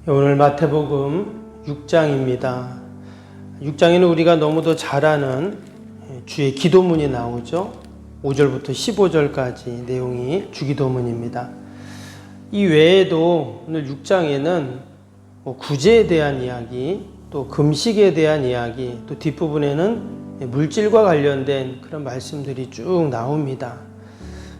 오늘 마태복음 6장입니다. 6장에는 우리가 너무도 잘 아는 주의 기도문이 나오죠. 5절부터 15절까지 내용이 주기도문입니다. 이 외에도 오늘 6장에는 구제에 대한 이야기, 또 금식에 대한 이야기, 또 뒷부분에는 물질과 관련된 그런 말씀들이 쭉 나옵니다.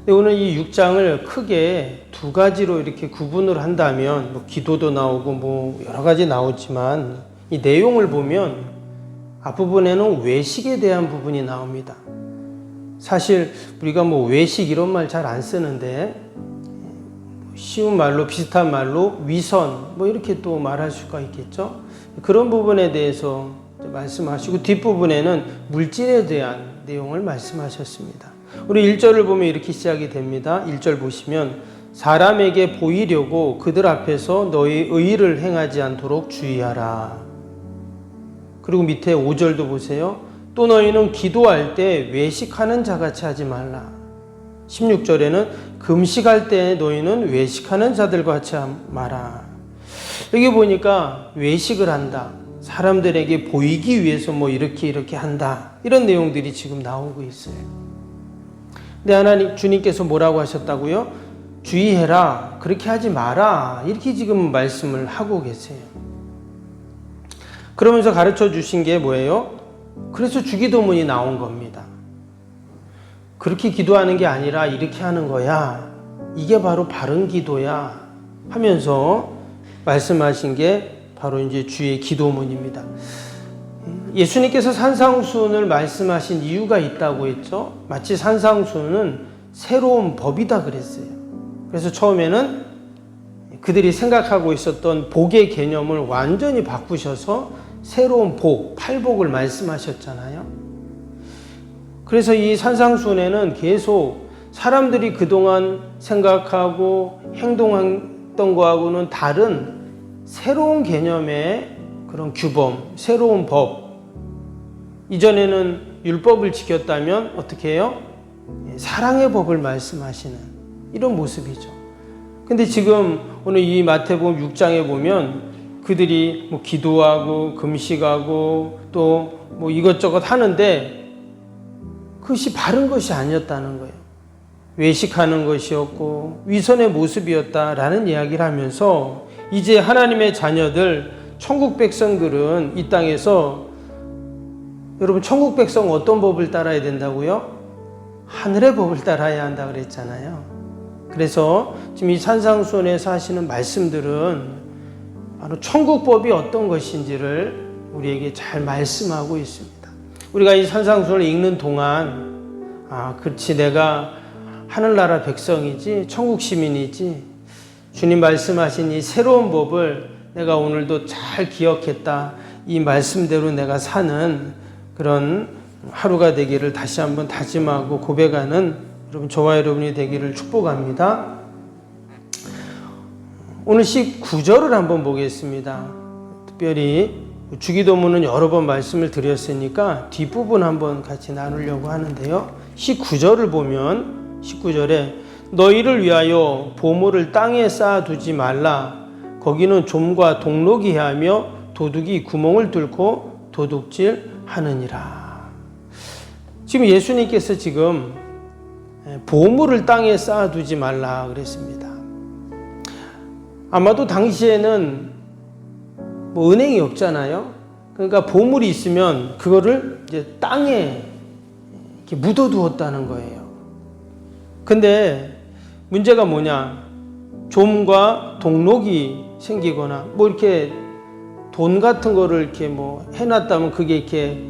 오늘 이 6장을 크게 두 가지로 이렇게 구분을 한다면 기도도 나오고 여러 가지 나오지만 이 내용을 보면 앞부분에는 외식에 대한 부분이 나옵니다. 사실 우리가 외식 이런 말 잘 안 쓰는데 쉬운 말로 비슷한 말로 위선 이렇게 또 말할 수가 있겠죠. 그런 부분에 대해서 말씀하시고 뒷부분에는 물질에 대한 내용을 말씀하셨습니다. 우리 1절을 보면 이렇게 시작이 됩니다. 1절 보시면 사람에게 보이려고 그들 앞에서 너희 의의를 행하지 않도록 주의하라. 그리고 밑에 5절도 보세요. 또 너희는 기도할 때 외식하는 자같이 하지 말라. 16절에는 금식할 때 너희는 외식하는 자들과 같이 마라. 여기 보니까 외식을 한다. 사람들에게 보이기 위해서 이렇게 한다. 이런 내용들이 지금 나오고 있어요. 근데 하나님 주님께서 뭐라고 하셨다고요? 주의해라. 그렇게 하지 마라. 이렇게 지금 말씀을 하고 계세요. 그러면서 가르쳐 주신 게 뭐예요? 그래서 주기도문이 나온 겁니다. 그렇게 기도하는 게 아니라 이렇게 하는 거야. 이게 바로 바른 기도야. 하면서 말씀하신 게 바로 이제 주의 기도문입니다. 예수님께서 산상수훈을 말씀하신 이유가 있다고 했죠. 마치 산상수훈은 새로운 법이다 그랬어요. 그래서 처음에는 그들이 생각하고 있었던 복의 개념을 완전히 바꾸셔서 새로운 복, 팔복을 말씀하셨잖아요. 그래서 이 산상수훈에는 계속 사람들이 그동안 생각하고 행동했던 거하고는 다른 새로운 개념의 그런 규범, 새로운 법. 이전에는 율법을 지켰다면 어떻게 해요? 사랑의 법을 말씀하시는 이런 모습이죠. 근데 지금 오늘 이 마태복음 6장에 보면 그들이 기도하고 금식하고 또 이것저것 하는데 그것이 바른 것이 아니었다는 거예요. 외식하는 것이었고 위선의 모습이었다라는 이야기를 하면서 이제 하나님의 자녀들 천국 백성들은 이 땅에서 여러분 천국 백성 어떤 법을 따라야 된다고요? 하늘의 법을 따라야 한다 그랬잖아요. 그래서 지금 이 산상수훈에 사시는 말씀들은 바로 천국 법이 어떤 것인지를 우리에게 잘 말씀하고 있습니다. 우리가 이 산상수훈을 읽는 동안 그렇지 내가 하늘나라 백성이지 천국 시민이지 주님 말씀하신 이 새로운 법을 내가 오늘도 잘 기억했다. 이 말씀대로 내가 사는 그런 하루가 되기를 다시 한번 다짐하고 고백하는 여러분 저와 여러분이 되기를 축복합니다. 오늘 19절을 한번 보겠습니다. 특별히 주기도문은 여러 번 말씀을 드렸으니까 뒷부분 한번 같이 나누려고 하는데요. 19절을 보면 19절에 너희를 위하여 보물을 땅에 쌓아두지 말라. 거기는 좀과 동록이 해하며 도둑이 구멍을 뚫고 도둑질하느니라. 지금 예수님께서 지금 보물을 땅에 쌓아두지 말라 그랬습니다. 아마도 당시에는 은행이 없잖아요. 그러니까 보물이 있으면 그거를 이제 땅에 이렇게 묻어두었다는 거예요. 근데 문제가 뭐냐? 좀과 동록이 생기거나 이렇게 돈 같은 거를 이렇게 해놨다면 그게 이렇게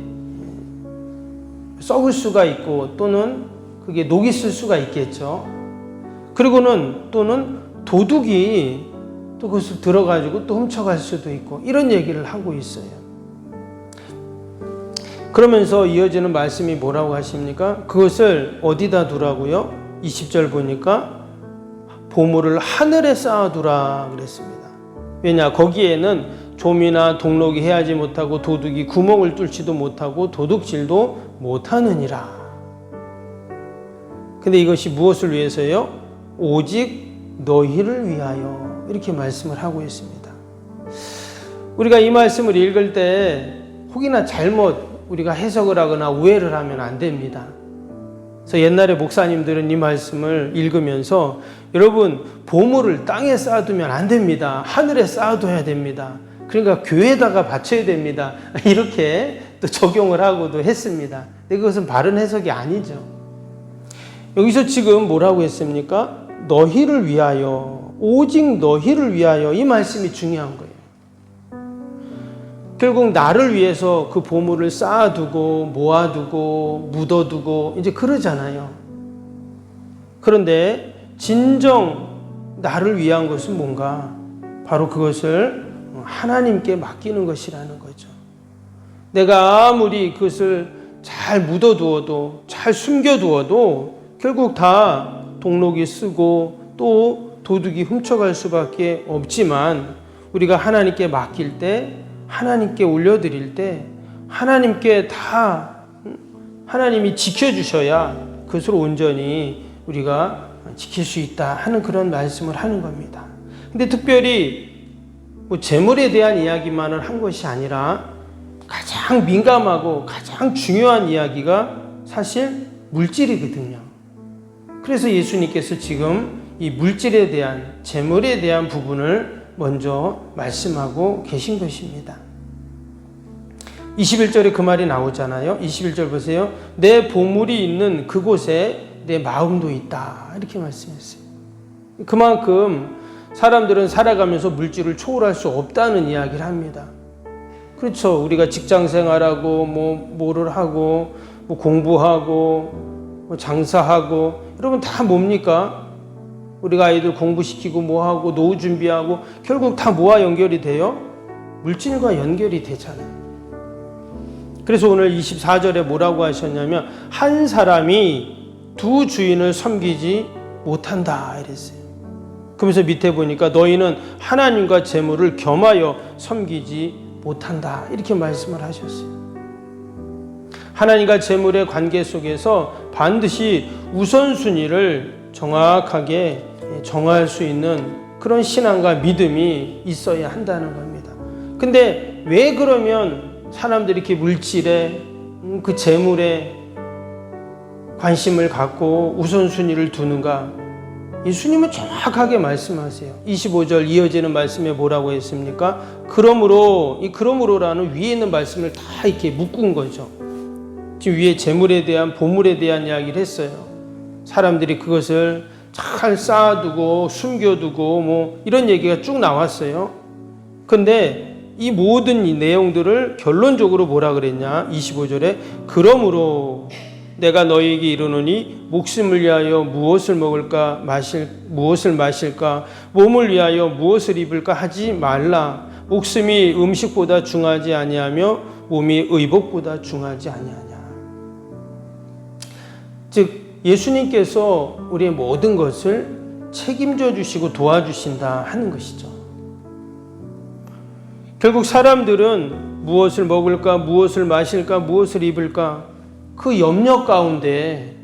썩을 수가 있고 또는 그게 녹이 쓸 수가 있겠죠. 그리고는 또는 도둑이 또 그것을 들어가지고 또 훔쳐갈 수도 있고 이런 얘기를 하고 있어요. 그러면서 이어지는 말씀이 뭐라고 하십니까? 그것을 어디다 두라고요? 20절 보니까 보물을 하늘에 쌓아두라 그랬습니다. 왜냐? 거기에는 좀이나 동록이 해하지 못하고 도둑이 구멍을 뚫지도 못하고 도둑질도 못하느니라. 근데 이것이 무엇을 위해서요? 오직 너희를 위하여 이렇게 말씀을 하고 있습니다. 우리가 이 말씀을 읽을 때 혹이나 잘못 우리가 해석을 하거나 오해를 하면 안 됩니다. 그래서 옛날에 목사님들은 이 말씀을 읽으면서 여러분, 보물을 땅에 쌓아두면 안 됩니다. 하늘에 쌓아둬야 됩니다. 그러니까 교회에다가 바쳐야 됩니다. 이렇게 또 적용을 하고도 했습니다. 근데 그것은 바른 해석이 아니죠. 여기서 지금 뭐라고 했습니까? 너희를 위하여, 오직 너희를 위하여, 이 말씀이 중요한 거예요. 결국 나를 위해서 그 보물을 쌓아두고 모아두고 묻어두고 이제 그러잖아요. 그런데 진정 나를 위한 것은 뭔가? 바로 그것을 하나님께 맡기는 것이라는 거죠. 내가 아무리 그것을 잘 묻어두어도, 잘 숨겨두어도 결국 다 동록이 쓰고 또 도둑이 훔쳐갈 수밖에 없지만, 우리가 하나님께 맡길 때, 하나님께 올려드릴 때 하나님께 다 하나님이 지켜주셔야 그것을 온전히 우리가 지킬 수 있다 하는 그런 말씀을 하는 겁니다. 근데 특별히 재물에 대한 이야기만을 한 것이 아니라 가장 민감하고 가장 중요한 이야기가 사실 물질이거든요. 그래서 예수님께서 지금 이 물질에 대한, 재물에 대한 부분을 먼저 말씀하고 계신 것입니다. 21절에 그 말이 나오잖아요. 21절 보세요. 내 보물이 있는 그곳에 내 마음도 있다, 이렇게 말씀했어요. 그만큼 사람들은 살아가면서 물질을 초월할 수 없다는 이야기를 합니다. 그렇죠. 우리가 직장 생활하고 뭐를 하고 공부하고 장사하고, 여러분 다 뭡니까? 우리가 아이들 공부시키고 뭐하고 노후 준비하고 결국 다 뭐와 연결이 돼요? 물질과 연결이 되잖아요. 그래서 오늘 24절에 뭐라고 하셨냐면, 한 사람이 두 주인을 섬기지 못한다 이랬어요. 그러면서 밑에 보니까 너희는 하나님과 재물을 겸하여 섬기지 못한다, 이렇게 말씀을 하셨어요. 하나님과 재물의 관계 속에서 반드시 우선순위를 정확하게 정할 수 있는 그런 신앙과 믿음이 있어야 한다는 겁니다. 근데 왜 그러면 사람들이 이렇게 물질에, 그 재물에 관심을 갖고 우선순위를 두는가? 예수님은 정확하게 말씀하세요. 25절 이어지는 말씀에 뭐라고 했습니까? 그러므로, 이 그러므로라는 위에 있는 말씀을 다 이렇게 묶은 거죠. 지금 위에 재물에 대한, 보물에 대한 이야기를 했어요. 사람들이 그것을 잘 쌓아두고 숨겨두고 이런 얘기가 쭉 나왔어요. 근데 이 모든 이 내용들을 결론적으로 뭐라 그랬냐? 25절에 그러므로 내가 너희에게 이르노니 목숨을 위하여 무엇을 먹을까 무엇을 마실까, 몸을 위하여 무엇을 입을까 하지 말라. 목숨이 음식보다 중하지 아니하며 몸이 의복보다 중하지 아니하냐. 즉 예수님께서 우리의 모든 것을 책임져 주시고 도와주신다 하는 것이죠. 결국 사람들은 무엇을 먹을까, 무엇을 마실까, 무엇을 입을까, 그 염려 가운데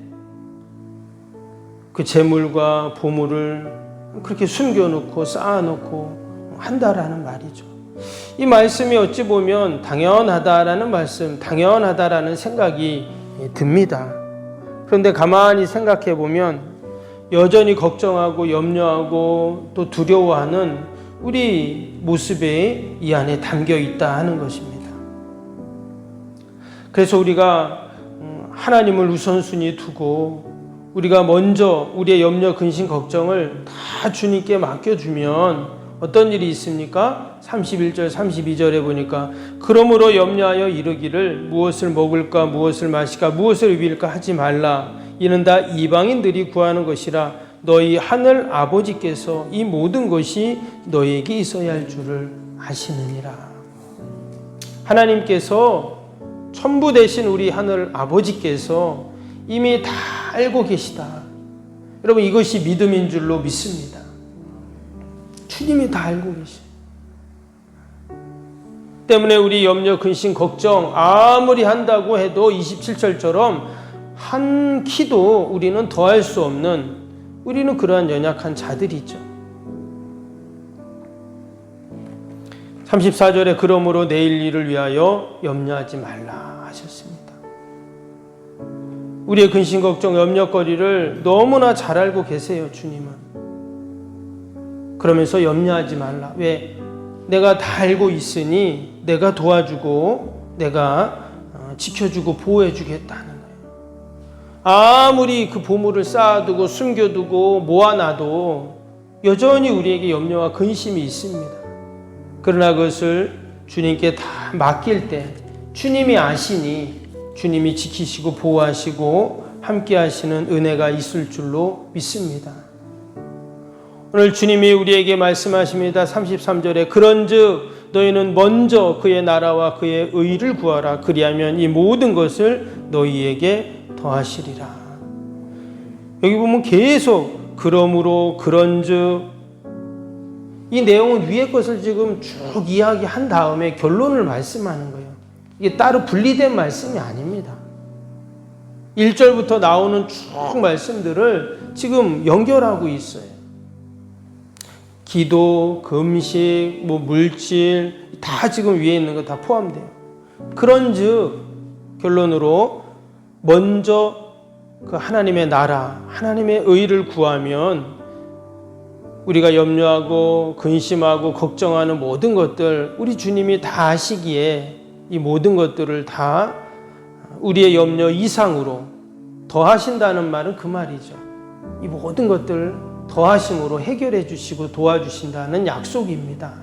그 재물과 보물을 그렇게 숨겨놓고 쌓아놓고 한다라는 말이죠. 이 말씀이 어찌 보면 당연하다라는 말씀, 당연하다라는 생각이 듭니다. 그런데 가만히 생각해 보면 여전히 걱정하고 염려하고 또 두려워하는 우리 모습에 이 안에 담겨 있다 하는 것입니다. 그래서 우리가 하나님을 우선순위 두고 우리가 먼저 우리의 염려, 근심, 걱정을 다 주님께 맡겨주면 어떤 일이 있습니까? 31절, 32절에 보니까 그러므로 염려하여 이르기를 무엇을 먹을까, 무엇을 마실까, 무엇을 입을까 하지 말라. 이는 다 이방인들이 구하는 것이라. 너희 하늘 아버지께서 이 모든 것이 너희에게 있어야 할 줄을 아시느니라. 하나님께서 천부 되신 우리 하늘 아버지께서 이미 다 알고 계시다. 여러분 이것이 믿음인 줄로 믿습니다. 주님이 다 알고 계시다. 때문에 우리 염려, 근심, 걱정 아무리 한다고 해도 27절처럼 한 키도 우리는 더할 수 없는, 우리는 그러한 연약한 자들이죠. 34절에 그러므로 내일 일을 위하여 염려하지 말라 하셨습니다. 우리의 근심, 걱정, 염려거리를 너무나 잘 알고 계세요, 주님은. 그러면서 염려하지 말라. 왜? 내가 다 알고 있으니 내가 도와주고 내가 지켜주고 보호해주겠다는 거예요. 아무리 그 보물을 쌓아두고 숨겨두고 모아놔도 여전히 우리에게 염려와 근심이 있습니다. 그러나 그것을 주님께 다 맡길 때 주님이 아시니 주님이 지키시고 보호하시고 함께 하시는 은혜가 있을 줄로 믿습니다. 오늘 주님이 우리에게 말씀하십니다. 33절에 그런즉 너희는 먼저 그의 나라와 그의 의를 구하라. 그리하면 이 모든 것을 너희에게 더하시리라. 여기 보면 계속 그러므로 그런즉 이 내용은 위의 것을 지금 쭉 이야기한 다음에 결론을 말씀하는 거예요. 이게 따로 분리된 말씀이 아닙니다. 1절부터 나오는 쭉 말씀들을 지금 연결하고 있어요. 기도, 금식, 물질 다 지금 위에 있는 거 다 포함돼요. 그런즉 결론으로 먼저 그 하나님의 나라, 하나님의 의를 구하면 우리가 염려하고 근심하고 걱정하는 모든 것들 우리 주님이 다 아시기에 이 모든 것들을 다 우리의 염려 이상으로 더하신다는 말은 그 말이죠. 이 모든 것들 더하심으로 해결해 주시고 도와주신다는 약속입니다.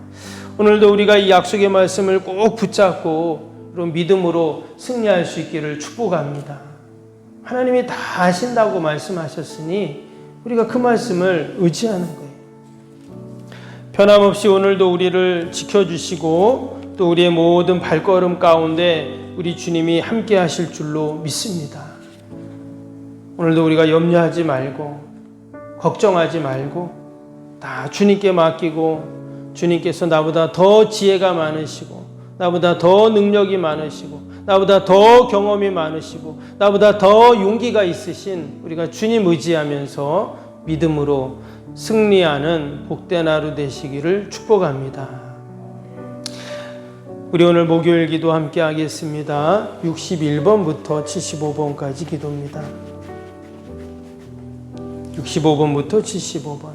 오늘도 우리가 이 약속의 말씀을 꼭 붙잡고 그런 믿음으로 승리할 수 있기를 축복합니다. 하나님이 다 아신다고 말씀하셨으니 우리가 그 말씀을 의지하는 거예요. 변함없이 오늘도 우리를 지켜주시고 또 우리의 모든 발걸음 가운데 우리 주님이 함께 하실 줄로 믿습니다. 오늘도 우리가 염려하지 말고 걱정하지 말고 다 주님께 맡기고 주님께서 나보다 더 지혜가 많으시고 나보다 더 능력이 많으시고 나보다 더 경험이 많으시고 나보다 더 용기가 있으신 우리가 주님 의지하면서 믿음으로 승리하는 복된 하루 되시기를 축복합니다. 우리 오늘 목요일 기도 함께 하겠습니다. 61번부터 75번까지 기도입니다. 65번부터 75번.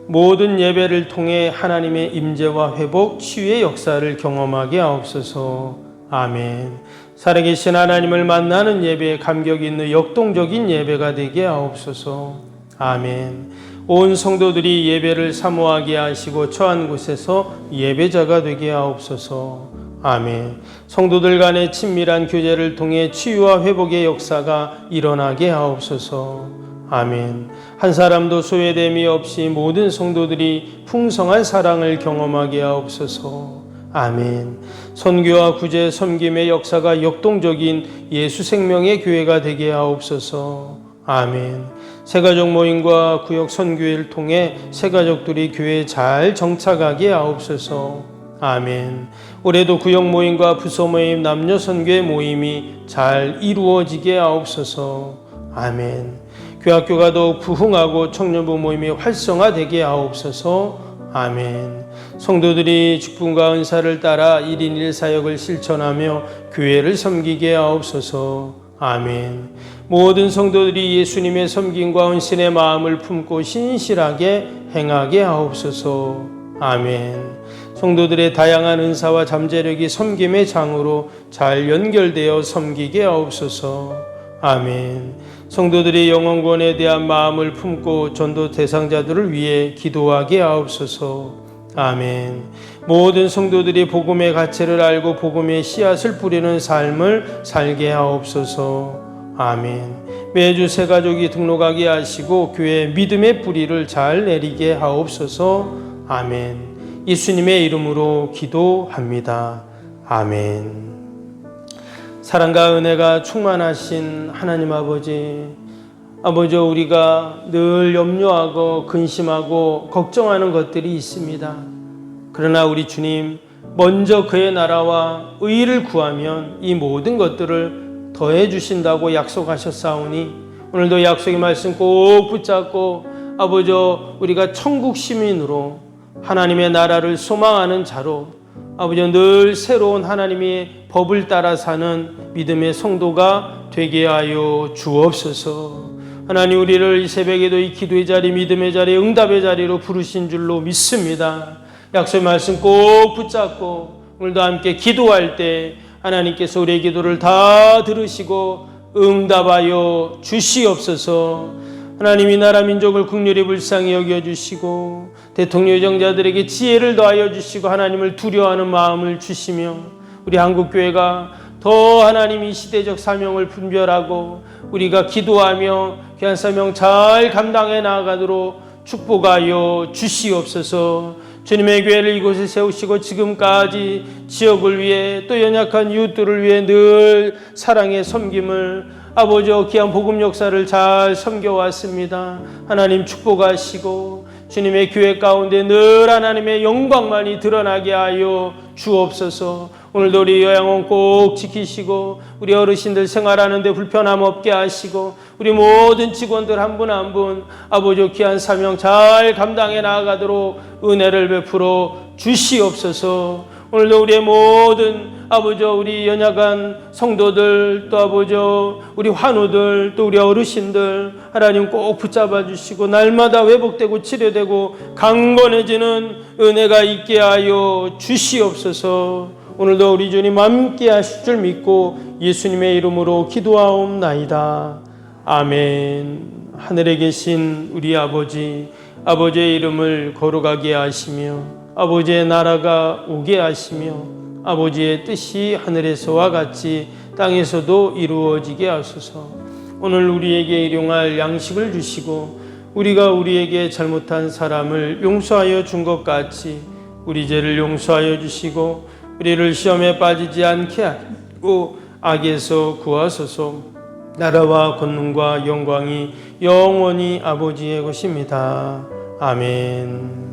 모든 예배를 통해 하나님의 임재와 회복, 치유의 역사를 경험하게 하옵소서. 아멘. 살아계신 하나님을 만나는 예배에 감격 있는 역동적인 예배가 되게 하옵소서. 아멘. 온 성도들이 예배를 사모하게 하시고 처한 곳에서 예배자가 되게 하옵소서. 아멘. 성도들 간의 친밀한 교제를 통해 치유와 회복의 역사가 일어나게 하옵소서. 아멘. 한 사람도 소외됨이 없이 모든 성도들이 풍성한 사랑을 경험하게 하옵소서. 아멘. 선교와 구제, 섬김의 역사가 역동적인 예수 생명의 교회가 되게 하옵소서. 아멘. 새가족 모임과 구역 선교회를 통해 새가족들이 교회에 잘 정착하게 하옵소서. 아멘. 올해도 구역 모임과 부서 모임, 남녀 선교회 모임이 잘 이루어지게 하옵소서. 아멘. 교학교가 더욱 부흥하고 청년부 모임이 활성화되게 하옵소서. 아멘. 성도들이 직분과 은사를 따라 1인 1사역을 실천하며 교회를 섬기게 하옵소서. 아멘. 모든 성도들이 예수님의 섬김과 헌신의 마음을 품고 신실하게 행하게 하옵소서. 아멘. 성도들의 다양한 은사와 잠재력이 섬김의 장으로 잘 연결되어 섬기게 하옵소서. 아멘. 성도들이 영혼구원에 대한 마음을 품고 전도 대상자들을 위해 기도하게 하옵소서. 아멘. 모든 성도들이 복음의 가치를 알고 복음의 씨앗을 뿌리는 삶을 살게 하옵소서. 아멘. 매주 새가족이 등록하게 하시고 교회 믿음의 뿌리를 잘 내리게 하옵소서. 아멘. 예수님의 이름으로 기도합니다. 아멘. 사랑과 은혜가 충만하신 하나님 아버지, 우리가 늘 염려하고 근심하고 걱정하는 것들이 있습니다. 그러나 우리 주님, 먼저 그의 나라와 의를 구하면 이 모든 것들을 더해 주신다고 약속하셨사오니 오늘도 약속의 말씀 꼭 붙잡고 우리가 천국 시민으로 하나님의 나라를 소망하는 자로 아버지 늘 새로운 하나님의 법을 따라 사는 믿음의 성도가 되게 하여 주옵소서. 하나님, 우리를 이 새벽에도 이 기도의 자리, 믿음의 자리, 응답의 자리로 부르신 줄로 믿습니다. 약속의 말씀 꼭 붙잡고 오늘도 함께 기도할 때 하나님께서 우리의 기도를 다 들으시고 응답하여 주시옵소서. 하나님, 이 나라 민족을 긍휼히 불쌍히 여겨주시고 대통령 정자들에게 지혜를 더하여 주시고 하나님을 두려워하는 마음을 주시며 우리 한국교회가 더 하나님이 시대적 사명을 분별하고 우리가 기도하며 귀한 사명 잘 감당해 나아가도록 축복하여 주시옵소서. 주님의 교회를 이곳에 세우시고 지금까지 지역을 위해 또 연약한 이웃들을 위해 늘 사랑의 섬김을 아버지 귀한 복음 역사를 잘 섬겨왔습니다. 하나님 축복하시고 주님의 교회 가운데 늘 하나님의 영광만이 드러나게 하여 주옵소서. 오늘도 우리 요양원 꼭 지키시고 우리 어르신들 생활하는 데 불편함 없게 하시고 우리 모든 직원들 한 분 한 분 아버지 귀한 사명 잘 감당해 나아가도록 은혜를 베풀어 주시옵소서. 오늘도 우리의 모든 아버지 우리 연약한 성도들 또 아버지 우리 환우들 또 우리 어르신들 하나님 꼭 붙잡아 주시고 날마다 회복되고 치료되고 강건해지는 은혜가 있게 하여 주시옵소서. 오늘도 우리 주님 함께 하실 줄 믿고 예수님의 이름으로 기도하옵나이다. 아멘. 하늘에 계신 우리 아버지, 아버지의 이름을 거룩하게 하시며 아버지의 나라가 오게 하시며 아버지의 뜻이 하늘에서와 같이 땅에서도 이루어지게 하소서. 오늘 우리에게 일용할 양식을 주시고 우리가 우리에게 잘못한 사람을 용서하여 준 것 같이 우리 죄를 용서하여 주시고 우리를 시험에 빠지지 않게 하고 악에서 구하소서. 나라와 권능과 영광이 영원히 아버지의 것입니다. 아멘.